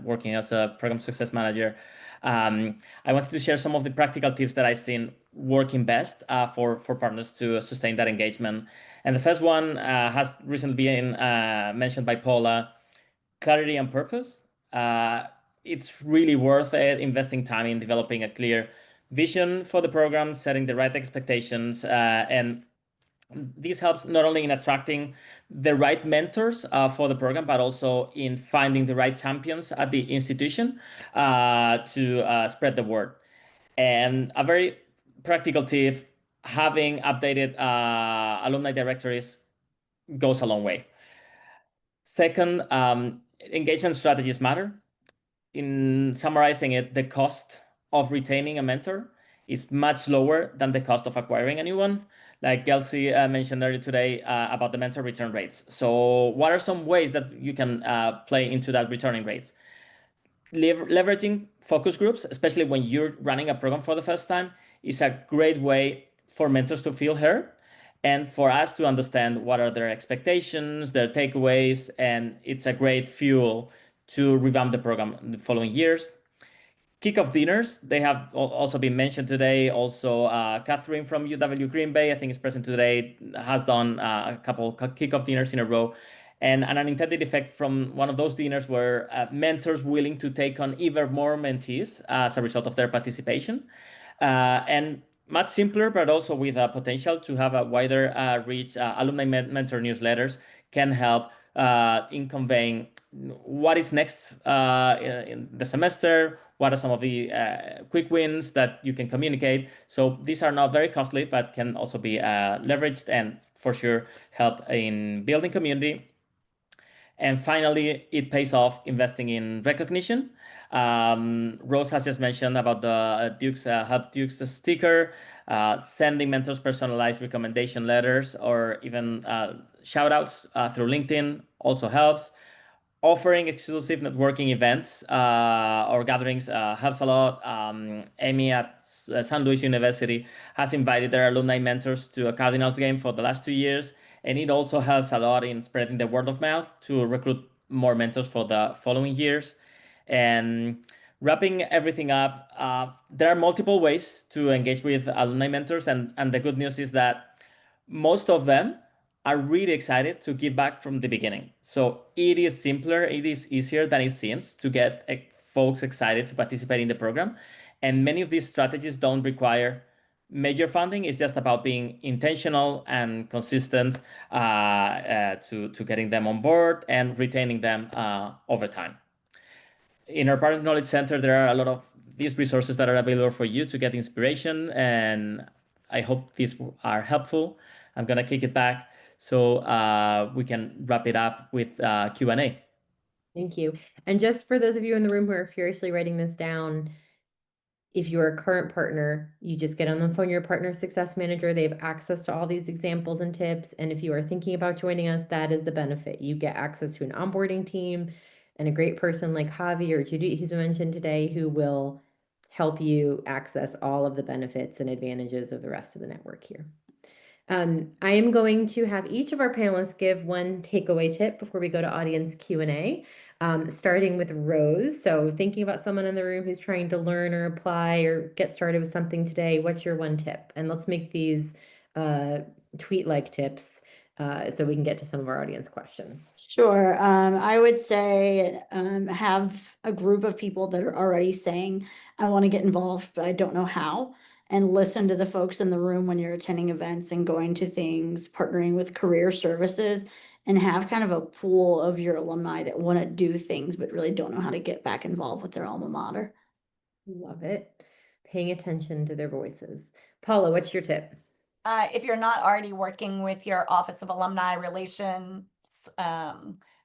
working as a program success manager, I wanted to share some of the practical tips that I've seen working best for partners to sustain that engagement. And the first one has recently been mentioned by Paula: clarity and purpose. It's really worth it investing time in developing a clear vision for the program, setting the right expectations, and this helps not only in attracting the right mentors for the program, but also in finding the right champions at the institution to spread the word. And a very practical tip: having updated alumni directories goes a long way. Second, engagement strategies matter. In summarizing it, the cost of retaining a mentor is much lower than the cost of acquiring a new one. Like Kelsey mentioned earlier today about the mentor return rates. So what are some ways that you can play into that returning rates? Leveraging focus groups, especially when you're running a program for the first time, is a great way for mentors to feel heard and for us to understand what are their expectations, their takeaways, and it's a great fuel to revamp the program in the following years. Kickoff dinners, they have also been mentioned today. Also, Catherine from UW Green Bay, I think is present today, has done a couple kickoff dinners in a row. And an unintended effect from one of those dinners were mentors willing to take on even more mentees as a result of their participation. And much simpler, but also with a potential to have a wider reach, alumni mentor newsletters can help in conveying what is next in the semester, what are some of the quick wins that you can communicate. So these are not very costly, but can also be leveraged and for sure help in building community. And finally, it pays off investing in recognition. Rose has just mentioned about the Duke's Help Duke's sticker, sending mentors personalized recommendation letters, or even shout outs through LinkedIn also helps. Offering exclusive networking events or gatherings helps a lot. Amy at San Luis University has invited their alumni mentors to a Cardinals game for the last 2 years. And it also helps a lot in spreading the word of mouth to recruit more mentors for the following years. And wrapping everything up, there are multiple ways to engage with alumni mentors. And the good news is that most of them are really excited to give back from the beginning. So it is simpler, it is easier than it seems to get folks excited to participate in the program. And many of these strategies don't require major funding. It's just about being intentional and consistent to getting them on board and retaining them over time. In our Partner Knowledge Center, there are a lot of these resources that are available for you to get inspiration, and I hope these are helpful. I'm going to kick it back so we can wrap it up with Q&A. Thank you. And just for those of you in the room who are furiously writing this down, if you're a current partner, you just get on the phone with your partner success manager. They have access to all these examples and tips. And if you are thinking about joining us, that is the benefit. You get access to an onboarding team and a great person like Javi or Judy, he's been mentioned today, who will help you access all of the benefits and advantages of the rest of the network here. I am going to have each of our panelists give one takeaway tip before we go to audience Q&A, starting with Rose. So thinking about someone in the room who's trying to learn or apply or get started with something today, what's your one tip? And let's make these tweet-like tips so we can get to some of our audience questions. Sure. I would say have a group of people that are already saying, I want to get involved, but I don't know how. And listen to the folks in the room when you're attending events and going to things, partnering with career services, and have kind of a pool of your alumni that want to do things but really don't know how to get back involved with their alma mater. Love it. Paying attention to their voices. Paula, what's your tip? If you're not already working with your Office of Alumni Relations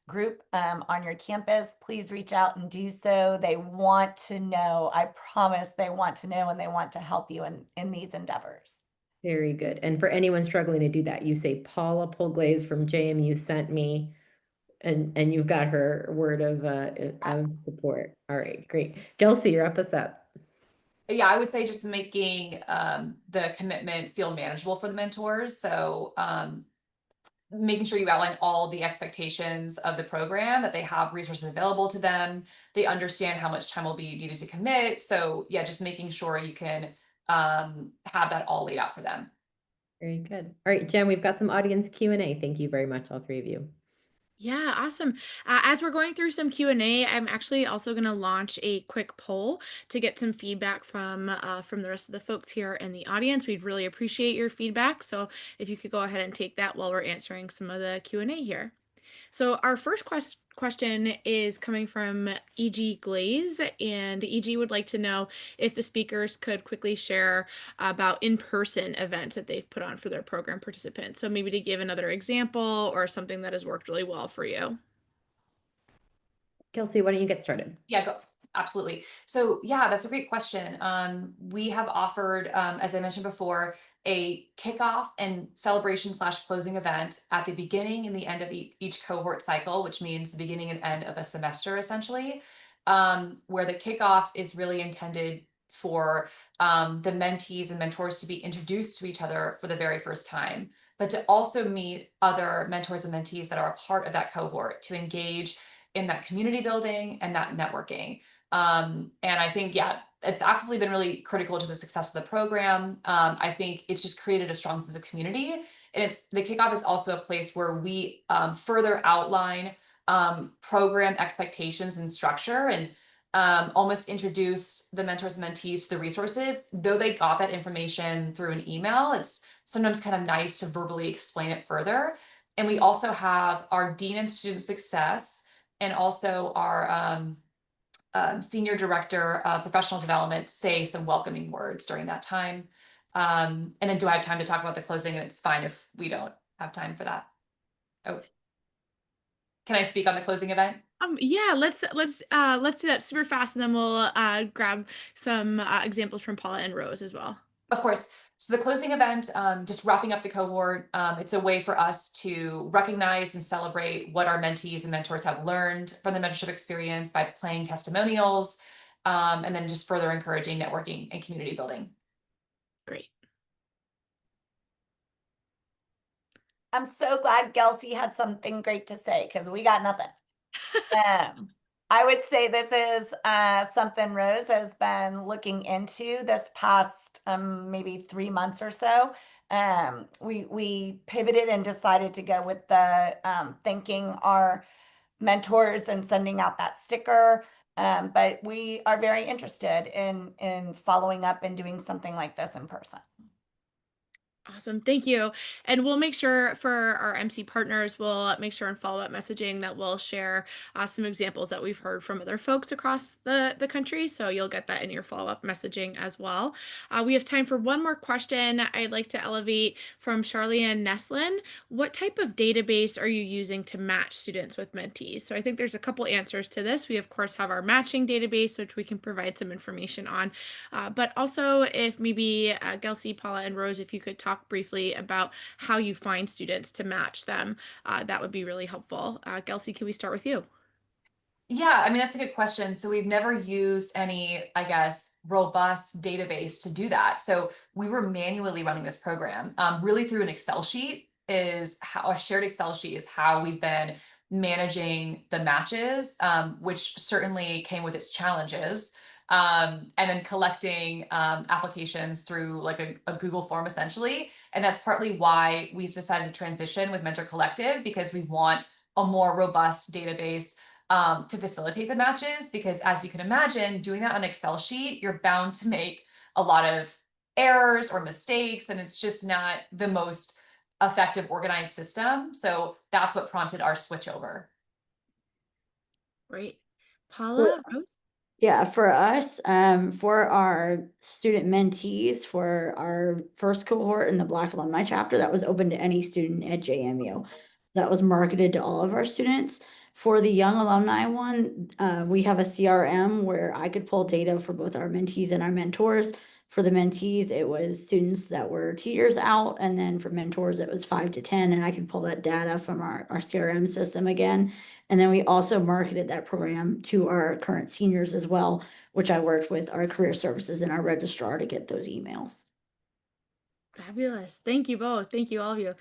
group on your campus, please reach out and do so. They want to know. I promise they want to know, and they want to help you in these endeavors. Very good. And for anyone struggling to do that, you say Paula Polglaze from JMU sent me, and you've got her word of support. All right, great. Kelsey, wrap us up. Yeah, I would say just making the commitment feel manageable for the mentors. So making sure you outline all the expectations of the program, that they have resources available to them. They understand how much time will be needed to commit. So yeah, just making sure you can have that all laid out for them. Very good. All right, Jen, we've got some audience Q&A. Thank you very much, all three of you. Yeah, awesome. As we're going through some Q&A, I'm actually also going to launch a quick poll to get some feedback from the rest of the folks here in the audience. We'd really appreciate your feedback. So if you could go ahead and take that while we're answering some of the Q&A here. So our first question is coming from E.G. Glaze, and E.G. would like to know if the speakers could quickly share about in-person events that they've put on for their program participants. So maybe to give another example or something that has worked really well for you. Kelsey, why don't you get started? Yeah, go. Absolutely. So yeah, that's a great question. We have offered, as I mentioned before, a kickoff and celebration / closing event at the beginning and the end of each cohort cycle, which means the beginning and end of a semester, essentially, where the kickoff is really intended for the mentees and mentors to be introduced to each other for the very first time, but to also meet other mentors and mentees that are a part of that cohort, to engage in that community building and that networking. And I think, yeah, it's absolutely been really critical to the success of the program. I think it's just created a strong sense of community. And the kickoff is also a place where we further outline program expectations and structure, and almost introduce the mentors and mentees to the resources. Though they got that information through an email, it's sometimes kind of nice to verbally explain it further. And we also have our Dean of Student Success and also our Senior Director of Professional Development say some welcoming words during that time. And then do I have time to talk about the closing? And it's fine if we don't have time for that. Oh, can I speak on the closing event? Yeah, let's do that super fast, and then we'll grab some examples from Paula and Rose as well. Of course. So the closing event, just wrapping up the cohort, it's a way for us to recognize and celebrate what our mentees and mentors have learned from the mentorship experience by playing testimonials, and then just further encouraging networking and community building. Great. I'm so glad Kelsey had something great to say, because we got nothing. I would say this is something Rose has been looking into this past maybe 3 months or so. We pivoted and decided to go with the thanking our mentors and sending out that sticker. But we are very interested in following up and doing something like this in person. Awesome. Thank you. And we'll make sure for our MC partners, we'll make sure in follow-up messaging that we'll share some examples that we've heard from other folks across the country. So you'll get that in your follow-up messaging as well. We have time for one more question. I'd like to elevate from Charlianne Neslin. What type of database are you using to match students with mentees? So I think there's a couple answers to this. We, of course, have our matching database, which we can provide some information on. But also, if maybe Gelsey, Paula, and Rose, if you could talk briefly about how you find students to match them, that would be really helpful. Gelsey, can we start with you? Yeah, I mean, that's a good question. So we've never used any, I guess, robust database to do that. So we were manually running this program, really through an Excel sheet is how a shared Excel sheet is how we've been managing the matches, which certainly came with its challenges. And then collecting applications through like a Google form essentially. And that's partly why we decided to transition with Mentor Collective, because we want a more robust database to facilitate the matches, because as you can imagine, doing that on an Excel sheet, you're bound to make a lot of errors or mistakes, and it's just not the most effective organized system. So that's what prompted our switch over. Great. For Paula, Rose? Yeah, for us, for our student mentees, for our first cohort in the Black Alumni chapter, that was open to any student at JMU. That was marketed to all of our students. For the young alumni one, we have a CRM where I could pull data for both our mentees and our mentors. For the mentees, it was students that were 2 years out, and then for mentors, it was 5 to 10, and I could pull that data from our CRM system again. And then we also marketed that program to our current seniors as well, which I worked with our career services and our registrar to get those emails. Fabulous. Thank you both. Thank you, all of you.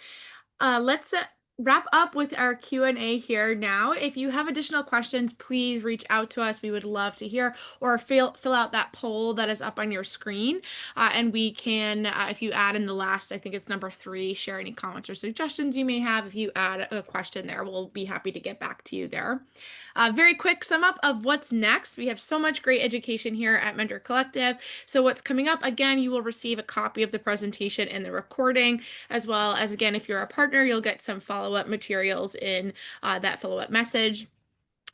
Let's wrap up with our Q&A here now. If you have additional questions, please reach out to us. We would love to hear, or fill out that poll that is up on your screen. And we can, if you add in the last, I think it's number 3, share any comments or suggestions you may have. If you add a question there, we'll be happy to get back to you there. Very quick sum up of what's next. We have so much great education here at Mentor Collective. So what's coming up, again, you will receive a copy of the presentation and the recording, as well as, again, if you're a partner, you'll get some follow-up materials in that follow-up message.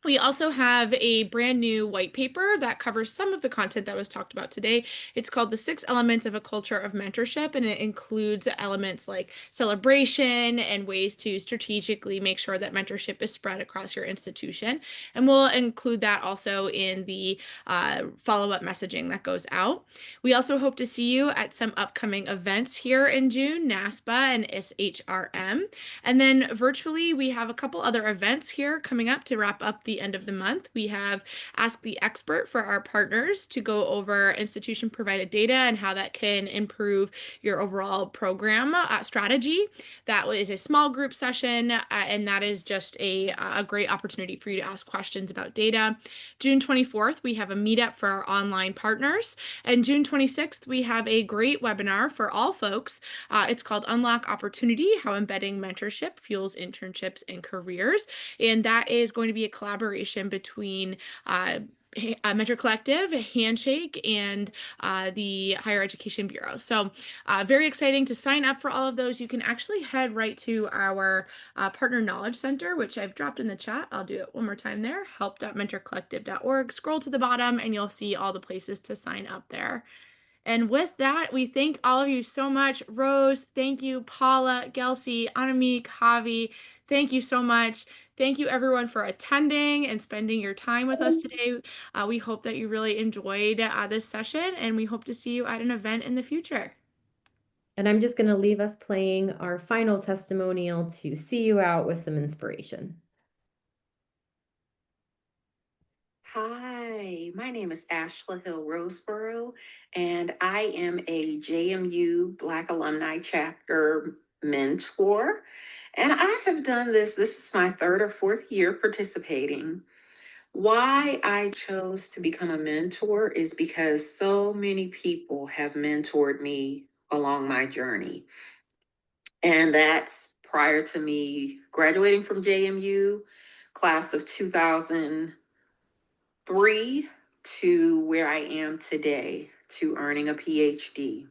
We also have a brand new white paper that covers some of the content that was talked about today. It's called The 6 Elements of a Culture of Mentorship, and it includes elements like celebration and ways to strategically make sure that mentorship is spread across your institution. And we'll include that also in the follow-up messaging that goes out. We also hope to see you at some upcoming events here in June, NASPA and SHRM. And then virtually, we have a couple other events here coming up to wrap up the end of the month. We have Ask the Expert for our partners to go over institution provided data and how that can improve your overall program strategy. That is a small group session, and that is just a great opportunity for you to ask questions about data. June 24th, we have a meetup for our online partners. And June 26th, we have a great webinar for all folks. It's called Unlock Opportunity, How Embedding Mentorship Fuels Internships and Careers. And that is going to be a collaboration between Mentor Collective, Handshake, and the Higher Education Bureau. So very exciting to sign up for all of those. You can actually head right to our Partner Knowledge Center, which I've dropped in the chat. I'll do it one more time there, help.mentorcollective.org. Scroll to the bottom and you'll see all the places to sign up there. And with that, we thank all of you so much. Rose, thank you. Paula, Gelsey, Annemiek, Javi, thank you so much. Thank you everyone for attending and spending your time with us today. We hope that you really enjoyed this session, and we hope to see you at an event in the future. And I'm just going to leave us playing our final testimonial to see you out with some inspiration. Hi, my name is Ashla Hill Roseborough, and I am a JMU Black Alumni Chapter mentor. And I have done this is my 3rd or 4th year participating. Why I chose to become a mentor is because so many people have mentored me along my journey. And that's prior to me graduating from JMU, class of 2003, to where I am today, to earning a PhD.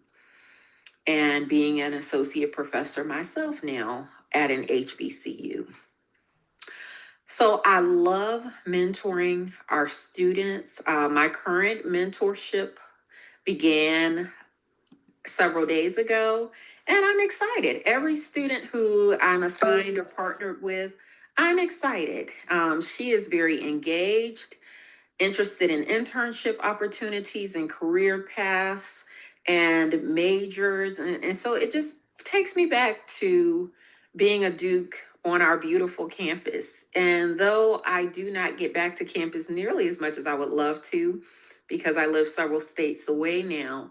and being an associate professor myself now at an HBCU. So I love mentoring our students. My current mentorship began several days ago, and I'm excited. Every student who I'm assigned or partnered with, I'm excited. She is very engaged, interested in internship opportunities and career paths and majors. And so it just takes me back to being a Duke on our beautiful campus. And though I do not get back to campus nearly as much as I would love to, because I live several states away now,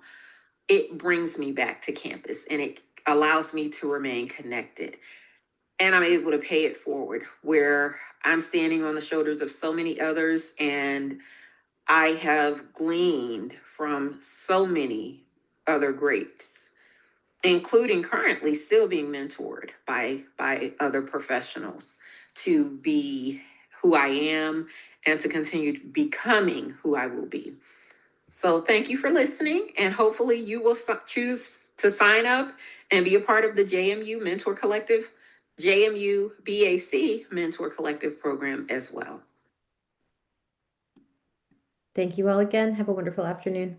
it brings me back to campus and it allows me to remain connected. And I'm able to pay it forward where I'm standing on the shoulders of so many others, and I have gleaned from so many other greats, including currently still being mentored by other professionals to be who I am and to continue becoming who I will be. So thank you for listening, and hopefully you will choose to sign up and be a part of the JMU Mentor Collective, JMU BAC Mentor Collective program as well. Thank you all again. Have a wonderful afternoon.